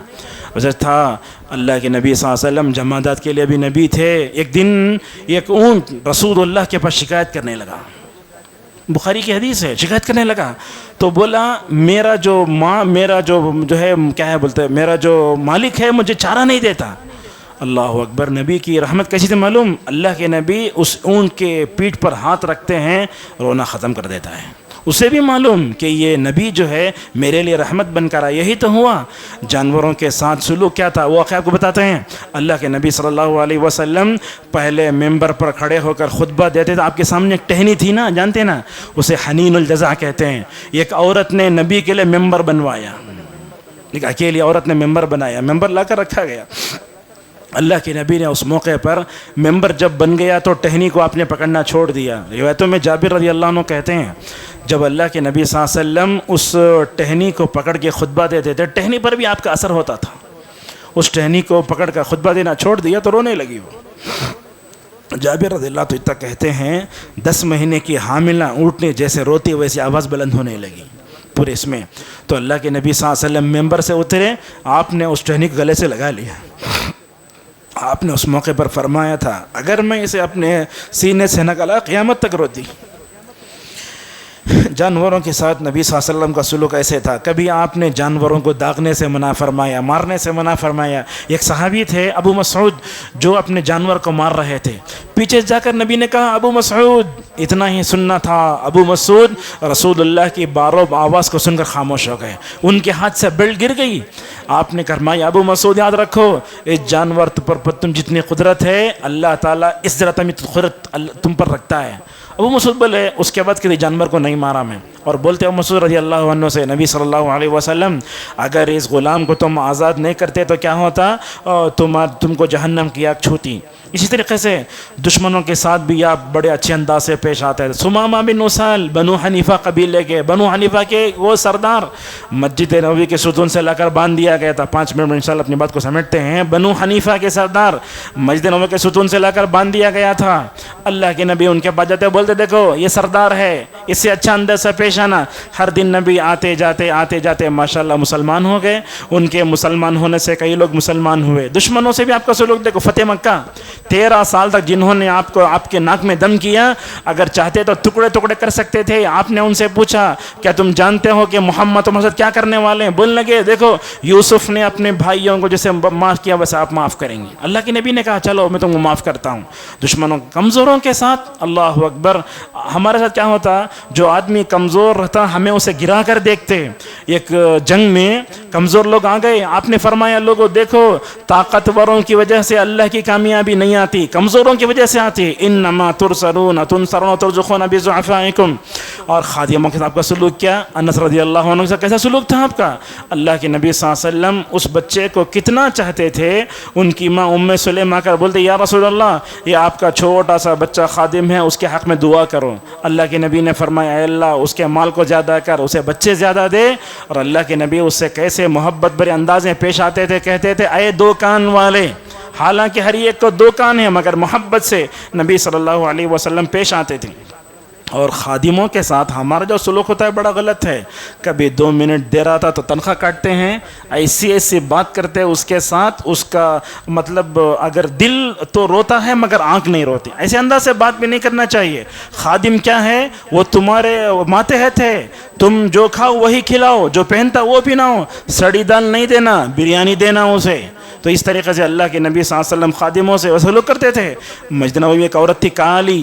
وجہ تھا اللہ کے نبی صلی اللہ علیہ وسلم جمادات کے لیے بھی نبی تھے. ایک دن ایک اونٹ رسول اللہ کے پاس شکایت کرنے لگا، بخاری کی حدیث ہے، شکایت کرنے لگا. تو بولا میرا جو ہے کیا ہے بولتے میرا جو مالک ہے مجھے چارہ نہیں دیتا. اللہ اکبر. نبی کی رحمت کیسی تھی معلوم، اللہ کے نبی اس اونٹ کے پیٹھ پر ہاتھ رکھتے ہیں رونا ختم کر دیتا ہے. اسے بھی معلوم کہ یہ نبی جو ہے میرے لیے رحمت بن کر آیا. یہی تو ہوا جانوروں کے ساتھ سلوک کیا تھا وہ آپ کو بتاتے ہیں. اللہ کے نبی صلی اللہ علیہ وسلم پہلے ممبر پر کھڑے ہو کر خطبہ دیتے تھے. آپ کے سامنے ایک ٹہنی تھی نا، جانتے نا، اسے حنین الجزع کہتے ہیں. ایک عورت نے نبی کے لیے ممبر بنوایا، ایک اکیلی عورت نے ممبر بنایا، ممبر لا کر رکھا گیا. اللہ کے نبی نے اس موقع پر ممبر جب بن گیا تو ٹہنی کو آپ نے پکڑنا چھوڑ دیا. روایتوں میں جابر رضی اللہ عنہ کہتے ہیں جب اللہ کے نبی صلی اللہ علیہ وسلم اس ٹہنی کو پکڑ کے خطبہ دیتے تھے، ٹہنی پر بھی آپ کا اثر ہوتا تھا. اس ٹہنی کو پکڑ کر خطبہ دینا چھوڑ دیا تو رونے لگی وہ. جابر رضی اللہ عنہ کہتے ہیں 10 مہینے کی حاملہ اونٹنی جیسے روتی ویسی آواز بلند ہونے لگی پورے اس میں. تو اللہ کے نبی صلی اللہ علیہ وسلم ممبر سے اترے، آپ نے اس ٹہنی کو گلے سے لگا لیا. آپ نے اس موقع پر فرمایا تھا اگر میں اسے اپنے سینے سے نکلا قیامت تک روتی. جانوروں کے ساتھ نبی صلی اللہ علیہ وسلم کا سلوک ایسے تھا، کبھی آپ نے جانوروں کو داغنے سے منع فرمایا، مارنے سے منع فرمایا۔ ایک صحابی تھے ابو مسعود جو اپنے جانور کو مار رہے تھے، پیچھے جا کر نبی نے کہا ابو مسعود، اتنا ہی سننا تھا۔ ابو مسعود رسول اللہ کی بارو آواز کو سن کر خاموش ہو گئے، ان کے ہاتھ سے بیلٹ گر گئی۔ آپ نے فرمایا ابو مسعود یاد رکھو، اس جانور پر تم جتنی قدرت ہے اللہ تعالیٰ اس طرح قدرت تم پر رکھتا ہے۔ ابو مسعود بولے اس کے بعد کسی جانور کو نہیں مارا میں، اور بولتے ابو مسعود رضی اللہ عنہ سے نبی صلی اللہ علیہ وسلم اگر اس غلام کو تم آزاد نہیں کرتے تو کیا ہوتا، تم کو جہنم کی آگ چھوتی۔ اسی طریقے سے دشمنوں کے ساتھ بھی آپ بڑے اچھے انداز سے پیش آتے ہیں۔ سمامہ بن نوسال بنو حنیفہ قبیلے کے، بنو حنیفہ کے وہ سردار، مسجد نبوی کے ستون سے لا کر باندھ دیا گیا تھا۔ 5 منٹ میں انشاءاللہ اپنی بات کو سمیٹتے ہیں۔ بنو حنیفہ کے سردار مسجد نبوی کے ستون سے لا کر باندھ دیا گیا تھا۔ اللہ کے نبی ان کے پاس جاتے بولتے دیکھو یہ سردار ہے، اس سے اچھا انداز سے پیش آنا۔ ہر دن نبی آتے جاتے ماشاءاللہ مسلمان ہو گئے۔ ان کے مسلمان ہونے سے کئی لوگ مسلمان ہوئے۔ دشمنوں سے بھی آپ کا سلوک دیکھو، فتح مکہ 13 سال تک جنہوں نے آپ کے ناک میں دم کیا، اگر چاہتے تو ٹکڑے ٹکڑے کر سکتے تھے۔ آپ نے ان سے پوچھا کیا تم جانتے ہو کہ محمد کیا کرنے والے ہیں؟ بولنے لگے دیکھو یوسف نے اپنے بھائیوں کو جیسے معاف کیا ویسے آپ معاف کریں گے۔ اللہ کے نبی نے کہا چلو میں تم کو معاف کرتا ہوں۔ دشمنوں کمزوروں کے ساتھ اللہ اکبر، ہمارے ساتھ کیا ہوتا، جو آدمی کمزور رہتا ہمیں اسے گرا کر دیکھتے۔ ایک جنگ میں کمزور لوگ آ گئے، آپ نے فرمایا لوگوں دیکھو طاقتوروں کی وجہ سے اللہ کی کامیابی نہیں آتی، کمزوروں کی وجہ سے آتی۔ انما ترسلون ترزقون بضعفائکم۔ اور خادموں کے ساتھ آپ کا سلوک کیا؟ انس رضی اللہ عنہ سے کیسا سلوک تھا آپ کا؟ اللہ کے نبی صلی اللہ علیہ وسلم اس بچے کو کتنا چاہتے تھے۔ ان کی ماں ام سلیم آ کر بولتے یا رسول اللہ یہ آپ کا چھوٹا سا بچہ خادم ہے، اس کے حق میں دعا کرو۔ اللہ کے نبی نے فرمایا اے اللہ اس کے مال کو زیادہ کر، اسے بچے زیادہ دے۔ اور اللہ کے نبی اس سے کیسے محبت بھرے انداز میں پیش آتے تھے، کہتے تھے اے دو کان والے، حالانکہ ہر ایک کو 2 کان ہیں مگر محبت سے نبی صلی اللہ علیہ وسلم پیش آتے تھے۔ اور خادموں کے ساتھ ہمارا جو سلوک ہوتا ہے بڑا غلط ہے۔ کبھی 2 منٹ دے رہا تھا تو تنخواہ کاٹتے ہیں، ایسی بات کرتے ہیں اس کے ساتھ، اس کا مطلب اگر دل تو روتا ہے مگر آنکھ نہیں روتی، ایسے انداز سے بات بھی نہیں کرنا چاہیے۔ خادم کیا ہے، وہ تمہارے ماتحت ہے، تم جو کھاؤ وہی کھلاؤ، جو پہنتا وہ پہناؤ، سڑی دال نہیں دینا، بریانی دینا اسے۔ تو اس طریقے سے اللہ کے نبی صلی اللہ علیہ وسلم خادموں سے سلوک کرتے تھے۔ مسجد نبوی میں ایک عورت تھی کالی،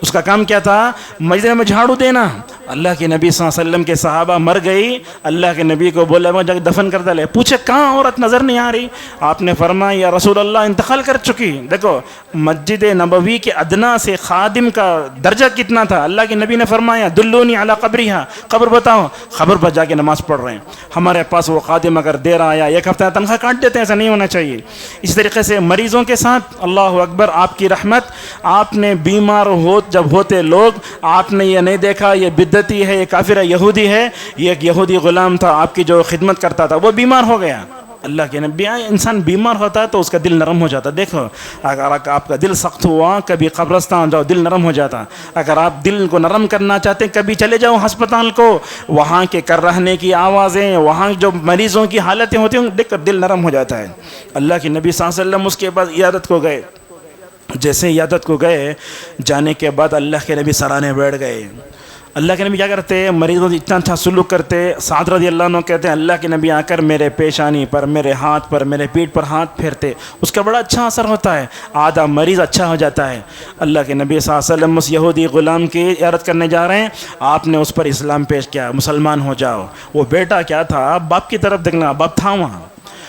اس کا کام کیا تھا، مسجد میں جھاڑو دینا۔ اللہ کے نبی صلی اللہ علیہ وسلم کے صحابہ مر گئی، اللہ کے نبی کو بولا وہ جا کے دفن کر ڈالے، پوچھے کہاں عورت نظر نہیں آ رہی؟ آپ نے فرمایا یا رسول اللہ انتقال کر چکی۔ دیکھو مسجد نبوی کے ادنا سے خادم کا درجہ کتنا تھا۔ اللہ کے نبی نے فرمایا دلونی علی قبرہا، قبر بتاؤ، قبر پر جا کے نماز پڑھ رہے ہیں۔ ہمارے پاس وہ خادم اگر دیر آیا 1 ہفتہ تنخواہ کاٹ دیتے ہیں، ایسا نہیں ہونا چاہیے۔ اس طریقے سے مریضوں کے ساتھ اللہ اکبر، آپ کی رحمت، آپ نے بیمار جب ہوتے لوگ، آپ نے یہ نہیں دیکھا یہ بدعتی ہے، یہ کافر ہے، یہودی ہے۔ یہ ایک یہودی غلام تھا آپ کی جو خدمت کرتا تھا، وہ بیمار ہو گیا۔ اللہ کے نبی، انسان بیمار ہوتا ہے تو اس کا دل نرم ہو جاتا۔ دیکھو اگر آپ کا دل سخت ہوا کبھی قبرستان جاؤ دل نرم ہو جاتا۔ اگر آپ دل کو نرم کرنا چاہتے ہیں کبھی چلے جاؤ ہسپتال کو، وہاں کے کر رہنے کی آوازیں، وہاں جو مریضوں کی حالتیں ہوتی ہیں دیکھ کر دل نرم ہو جاتا ہے۔ اللہ کے نبی صلی اللہ علیہ وسلم اس کے بعد عیادت کو گئے۔ جیسے عیادت کو گئے، جانے کے بعد اللہ کے نبی سرانے بیٹھ گئے۔ اللہ کے نبی کیا کرتے، مریضوں سے اتنا اچھا سلوک کرتے۔ سعد رضی اللہ عنہ کہتے ہیں اللہ کے نبی آ کر میرے پیشانی پر، میرے ہاتھ پر، میرے پیٹھ پر ہاتھ پھیرتے، اس کا بڑا اچھا اثر ہوتا ہے، آدھا مریض اچھا ہو جاتا ہے۔ اللہ کے نبی صلی اللہ علیہ وسلم اس یہودی غلام کی عیادت کرنے جا رہے ہیں، آپ نے اس پر اسلام پیش کیا، مسلمان ہو جاؤ۔ وہ بیٹا کیا تھا، باپ کی طرف دیکھنا، باپ تھا وہاں۔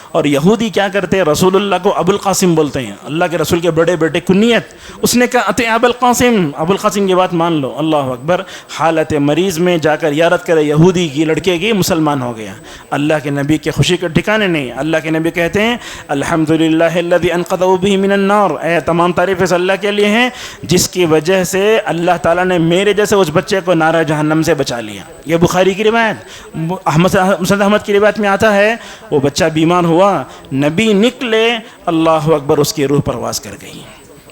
اور یہودی کیا کرتے ہیں، رسول اللہ کو ابو القاسم بولتے ہیں، اللہ کے رسول کے بڑے بیٹے کنیت۔ اس نے کہا اتے ابو القاسم، ابو القاسم کی بات مان لو۔ اللہ اکبر، حالت مریض میں جا کر عیادت کرے یہودی کی لڑکے کی، مسلمان ہو گیا۔ اللہ کے نبی کے خوشی کے ٹھکانے نہیں۔ اللہ کے نبی کہتے ہیں الحمدللہ الذی انقذہ بہ من النار، اے تمام تعریفیں اللہ کے لیے ہیں جس کی وجہ سے اللہ تعالیٰ نے میرے جیسے اس بچے کو نار جہنم سے بچا لیا۔ یہ بخاری کی روایت، مسند احمد کی روایت میں آتا ہے وہ بچہ بیمار ہوا، نبی نکلے، اللہ اکبر، اس کی روح پرواز کر گئی۔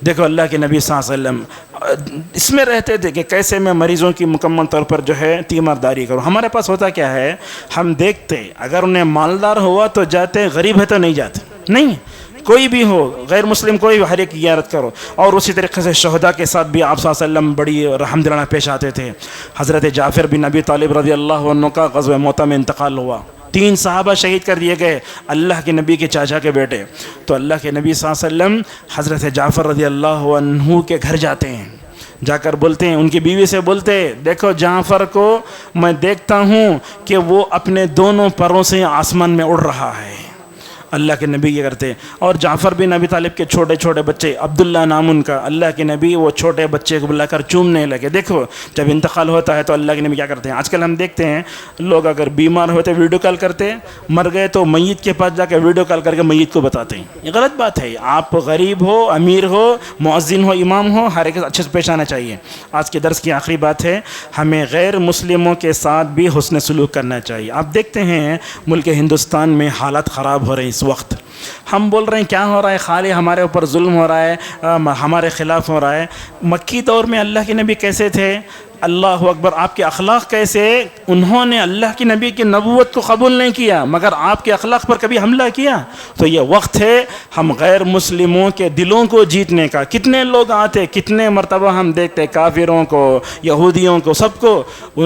دیکھو اللہ کے نبی صلی اللہ علیہ وسلم اس میں رہتے تھے کہ کیسے میں مریضوں کی مکمل طور پر جو ہے تیمارداری کروں۔ ہمارے پاس ہوتا کیا ہے، ہم دیکھتے اگر انہیں مالدار ہوا تو جاتے، غریب ہے تو نہیں جاتے۔ نہیں، کوئی بھی ہو، غیر مسلم کوئی بھی، ہر ایک کی عیادت کرو۔ اور اسی طریقے سے شہداء کے ساتھ بھی آپ صلی اللہ علیہ وسلم بڑی رحم دلانہ پیش آتے تھے۔ حضرت جعفر بن ابی طالب رضی اللہ عنہ کا غزوہ موتہ میں انتقال ہوا، 3 صحابہ شہید کر دیے گئے، اللہ کے نبی کے چاچا کے بیٹے۔ تو اللہ کے نبی صلی اللہ علیہ وسلم حضرت جعفر رضی اللہ عنہ کے گھر جاتے ہیں، جا کر بولتے ہیں، ان کی بیوی سے بولتے، دیکھو جعفر کو میں دیکھتا ہوں کہ وہ اپنے دونوں پروں سے آسمان میں اڑ رہا ہے۔ اللہ کے نبی یہ کرتے، اور جعفر بن ابی طالب کے چھوٹے چھوٹے بچے، عبداللہ نام ان کا، اللہ کے نبی وہ چھوٹے بچے کو بلا کر چومنے لگے۔ دیکھو جب انتقال ہوتا ہے تو اللہ کے نبی کیا کرتے ہیں، آج کل ہم دیکھتے ہیں لوگ اگر بیمار ہوتے ویڈیو کال کرتے، مر گئے تو میت کے پاس جا کے ویڈیو کال کر کے میت کو بتاتے ہیں۔ یہ غلط بات ہے، آپ غریب ہو، امیر ہو، مؤذن ہو، امام ہو، ہر ایک اچھے سے پیش آنا چاہیے۔ آج کے درس کی آخری بات ہے، ہمیں غیر مسلموں کے ساتھ بھی حسن سلوک کرنا چاہیے۔ آپ دیکھتے ہیں ملک ہندوستان میں حالات خراب ہو رہی ہیں اس وقت، ہم بول رہے ہیں کیا ہو رہا ہے، خالی ہمارے اوپر ظلم ہو رہا ہے، ہمارے خلاف ہو رہا ہے۔ مکی دور میں اللہ کے نبی کیسے تھے، اللہ اکبر، آپ کے اخلاق کیسے، انہوں نے اللہ کی نبی کی نبوت کو قبول نہیں کیا مگر آپ کے اخلاق پر کبھی حملہ کیا۔ تو یہ وقت ہے ہم غیر مسلموں کے دلوں کو جیتنے کا۔ کتنے لوگ آتے، کتنے مرتبہ ہم دیکھتے کافروں کو، یہودیوں کو، سب کو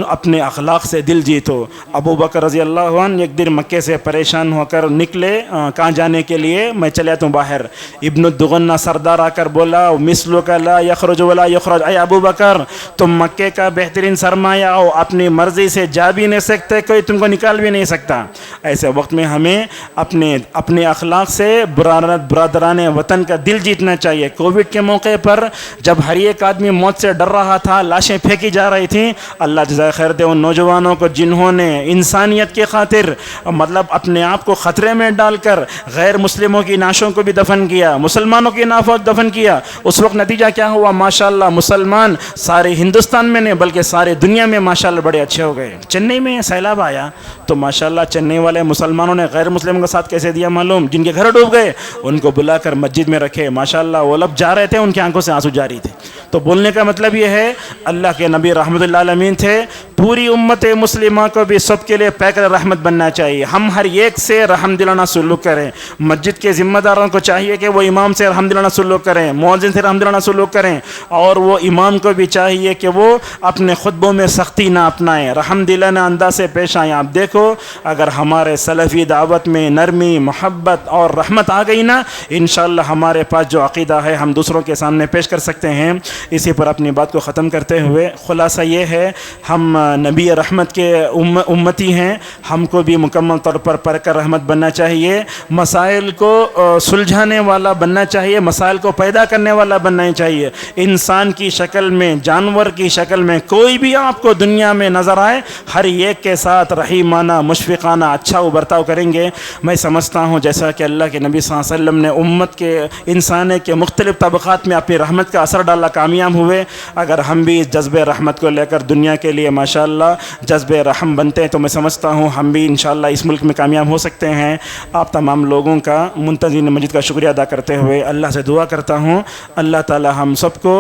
اپنے اخلاق سے دل جیتو۔ ابو بکر رضی اللہ عنہ ایک دن مکے سے پریشان ہو کر نکلے، کہاں جانے کے لیے، میں چلے آتا ہوں باہر۔ ابن الدغنہ سردار آ کر بولا، مثلک لا یخرج ولا یخرج، اے ابو بکر تم مکے کا بہترین سرمایہ ہو، اپنی مرضی سے جا بھی نہیں سکتے، کوئی تم کو نکال بھی نہیں سکتا۔ ایسے وقت میں ہمیں اپنے اخلاق سے برادران وطن کا دل جیتنا چاہیے۔ کووڈ کے موقع پر جب ہر ایک آدمی موت سے ڈر رہا تھا، لاشیں پھینکی جا رہی تھیں، اللہ جزائے خیر دے ان نوجوانوں کو جنہوں نے انسانیت کی خاطر مطلب اپنے آپ کو خطرے میں ڈال کر غیر مسلموں کی نعشوں کو بھی دفن کیا، مسلمانوں کی نعشوں کو دفن کیا۔ اس وقت نتیجہ کیا ہوا، ماشاءاللہ مسلمان سارے ہندوستان میں نہیں بلکہ سارے دنیا میں ماشاءاللہ بڑے اچھے ہو گئے۔ چنئی میں سیلاب آیا تو ماشاءاللہ چنئی والے مسلمانوں نے غیر مسلموں کے ساتھ کیسے دیا معلوم، جن کے گھر ڈوب گئے ان کو بلا کر مسجد میں رکھے، ماشاءاللہ وہ لب جا رہے تھے، ان کی آنکھوں سے آنسو جاری تھے۔ تو بولنے کا مطلب یہ ہے، اللہ کے نبی رحمت اللہ عالمین تھے، پوری امت مسلمہ کو بھی سب کے لیے پیکر رحمت بننا چاہیے۔ ہم ہر ایک سے رحم دلانہ سلوک کریں، مسجد کے ذمہ داروں کو چاہیے کہ وہ امام سے رحم دلانہ سلوک کریں، مؤذن سے رحم دلانہ سلوک کریں، اور وہ امام کو بھی چاہیے کہ وہ اپنے خطبوں میں سختی نہ اپنائیں، رحم دلانہ انداز سے پیش آئیں۔ آپ دیکھو اگر ہمارے سلفی دعوت میں نرمی، محبت اور رحمت آ گئی نا، انشاءاللہ ہمارے پاس جو عقیدہ ہے ہم دوسروں کے سامنے پیش کر سکتے ہیں۔ اسی پر اپنی بات کو ختم کرتے ہوئے خلاصہ یہ ہے، ہم نبی رحمت کے امتی ہیں، ہم کو بھی مکمل طور پر پرکر رحمت بننا چاہیے، مسائل کو سلجھانے والا بننا چاہیے، مسائل کو پیدا کرنے والا بننا چاہیے۔ انسان کی شکل میں، جانور کی شکل میں، کوئی بھی آپ کو دنیا میں نظر آئے، ہر ایک کے ساتھ رحیمانہ، مشفقانہ اچھا برتاؤ کریں گے۔ میں سمجھتا ہوں جیسا کہ اللہ کے نبی صلی اللہ علیہ وسلم نے امت کے انسان کے مختلف طبقات میں اپنی رحمت کا اثر ڈالا، کامیاب ہوئے، اگر ہم بھی اس جذب رحمت کو لے کر دنیا کے لیے ماشاءاللہ جذب رحم بنتے ہیں تو میں سمجھتا ہوں ہم بھی انشاءاللہ اس ملک میں کامیاب ہو سکتے ہیں۔ آپ تمام لوگوں کا منتظرین مجید کا شکریہ ادا کرتے ہوئے اللہ سے دعا کرتا ہوں، اللہ تعالی ہم سب کو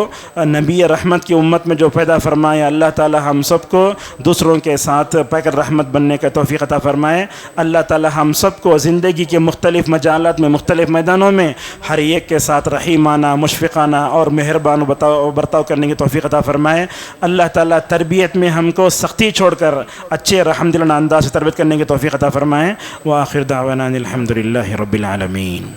نبی رحمت کی امت میں جو پیدا فرمائے، اللہ تعالی ہم سب کو دوسروں کے ساتھ پیکر رحمت بننے کا توفیق عطا فرمائے۔ اللہ تعالی ہم سب کو زندگی کے مختلف مجالات میں، مختلف میدانوں میں ہر ایک کے ساتھ رحیمانہ، مشفقانہ اور مہربان برتاؤ کرنے کی توفیق عطا فرمائے۔ اللہ تعالی تربیت میں ہم کو سختی چھوڑ کر اچھے رحم دلانہ انداز سے تربیت کرنے کی توفیق عطا فرمائے۔ وآخر دعوانا الحمدللہ رب العالمین۔